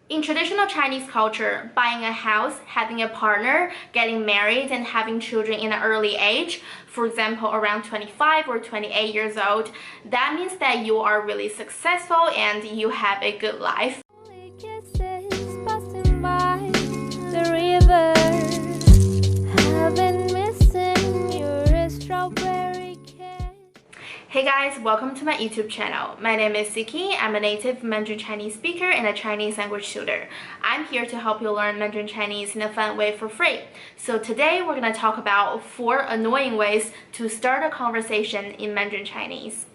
In traditional Chinese culture, buying a house, having a partner, getting married, and having children in an early age, for example, around 25 or 28 years old, that means that you are really successful and you have a good life. Hey guys, welcome to my YouTube channel. My name is Siki. I'm a native Mandarin Chinese speaker and a Chinese language tutor. I'm here to help you learn Mandarin Chinese in a fun way for free. So today we're going to talk about 4 annoying ways to start a conversation in Mandarin Chinese.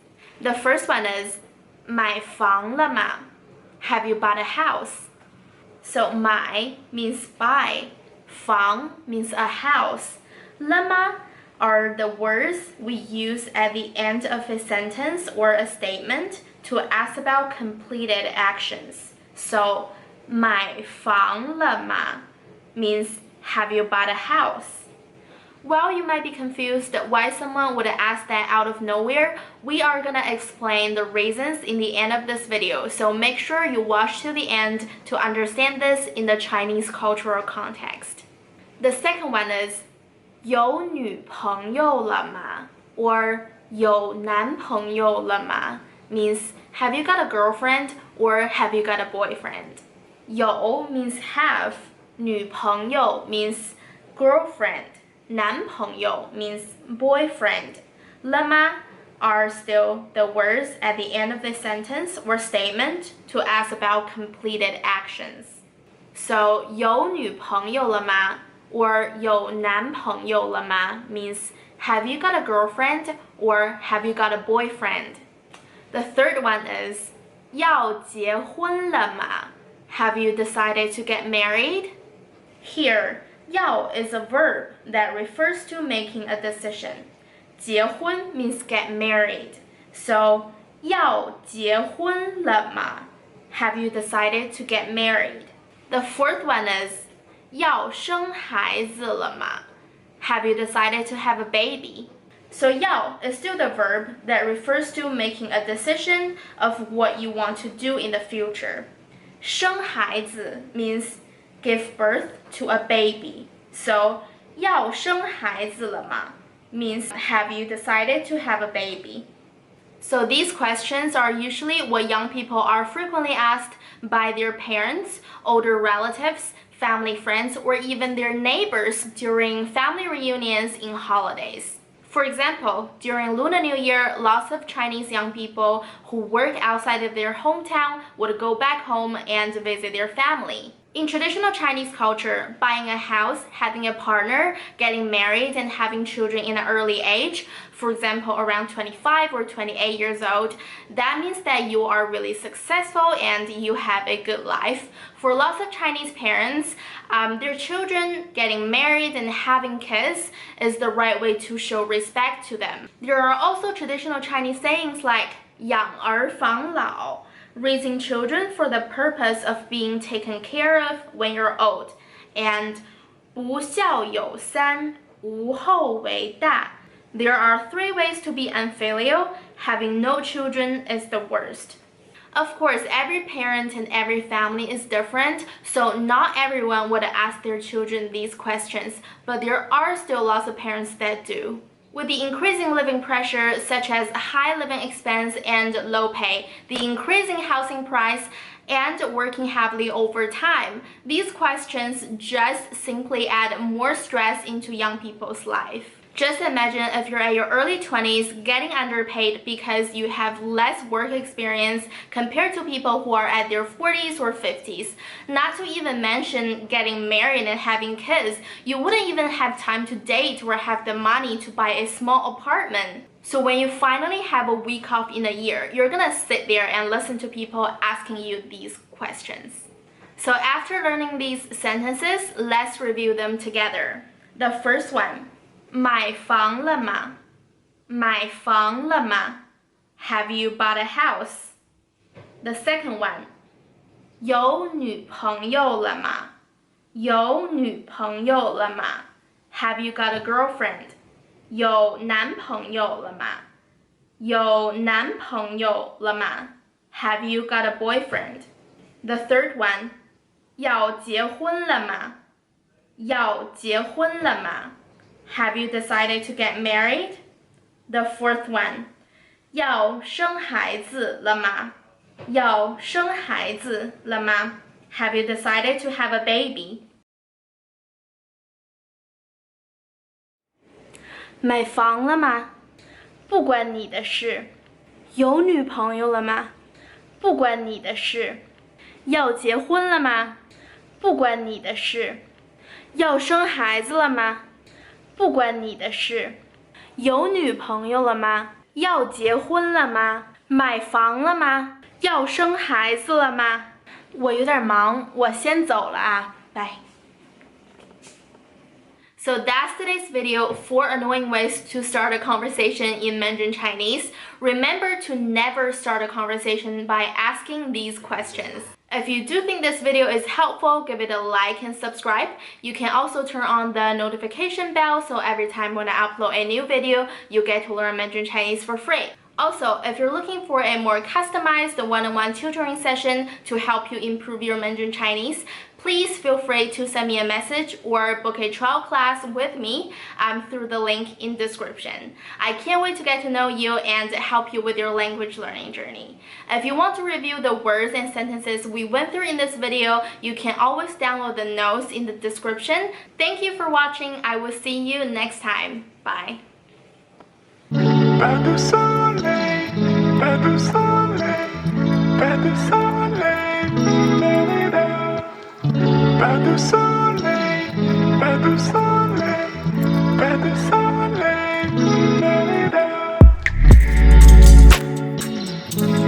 The first one is 买房了吗? Have you bought a house? So 买 means buy, 房 means a house, 了吗 are the words we use at the end of a sentence or a statement to ask about completed actions. So, 买房了吗 means have you bought a house? While you might be confused why someone would ask that out of nowhere, we are gonna explain the reasons in the end of this video, so make sure you watch to the end to understand this in the Chinese cultural context. The second one is 有女朋友了吗? or 有男朋友了吗? means have you got a girlfriend or have you got a boyfriend? 有 means have, 女朋友 means girlfriend, 男朋友 means boyfriend. 了吗 are still the words at the end of the sentence or statement to ask about completed actions. So 有女朋友了吗? or 有男朋友了吗 means have you got a girlfriend or have you got a boyfriend? The third one is 要结婚了吗? Have you decided to get married? Here, 要 is a verb that refers to making a decision. 结婚 means get married. So 要结婚了吗? Have you decided to get married? The fourth one is 要生孩子了吗? Have you decided to have a baby? So 要 is still the verb that refers to making a decision of what you want to do in the future. 生孩子 means give birth to a baby. So 要生孩子了吗 means have you decided to have a baby? So these questions are usually what young people are frequently asked by their parents, older relatives, family friends, or even their neighbors during family reunions in holidays. For example, during Lunar New Year, lots of Chinese young people who work outside of their hometown would go back home and visit their family. In traditional Chinese culture, buying a house, having a partner, getting married, and having children in an early age, for example, around 25 or 28 years old, that means that you are really successful and you have a good life. For lots of Chinese parents, their children getting married and having kids is the right way to show respect to them. There are also traditional Chinese sayings like 养儿防老, raising children for the purpose of being taken care of when you're old, and 不孝有三, 无后为大. There are 3 ways to be unfilial. Having no children is the worst. Of course, every parent and every family is different, so not everyone would ask their children these questions, but there are still lots of parents that do. With the increasing living pressure, such as high living expense and low pay, the increasing housing price, and working heavily over time, these questions just simply add more stress into young people's life. Just imagine if you're at your early 20s getting underpaid because you have less work experience compared to people who are at their 40s or 50s. Not to even mention getting married and having kids. You wouldn't even have time to date or have the money to buy a small apartment. So when you finally have a week off in a year, you're gonna sit there and listen to people asking you these questions. So after learning these sentences, let's review them together. The first one. 买房了吗? 买房了吗? Have you bought a house? The second one. 有女朋友了吗? 有女朋友了吗? Have you got a girlfriend? 有男朋友了吗? 有男朋友了吗? Have you got a boyfriend? The third one. 要结婚了吗？要结婚了吗？ Have you decided to get married? The fourth one. 要生孩子了吗？要生孩子了吗？ Have you decided to have a baby? 买房了吗？不关你的事。有女朋友了吗？不关你的事。要结婚了吗？不关你的事。要生孩子了吗？不关你的事。有女朋友了吗？要结婚了吗？买房了吗？要生孩子了吗？我有点忙，我先走了啊，拜。So that's today's video, 4 annoying ways to start a conversation in Mandarin Chinese. Remember to never start a conversation by asking these questions. If you do think this video is helpful, give it a like and subscribe. You can also turn on the notification bell so every time when I upload a new video, you get to learn Mandarin Chinese for free. Also, if you're looking for a more customized one-on-one tutoring session to help you improve your Mandarin Chinese, please feel free to send me a message or book a trial class with me through the link in description. I can't wait to get to know you and help you with your language learning journey. If you want to review the words and sentences we went through in this video, you can always download the notes in the description. Thank you for watching. I will see you next time. Bye. Pas de soleil, pas de soleil, pas de soleil, pas de soleil, pas de soleil.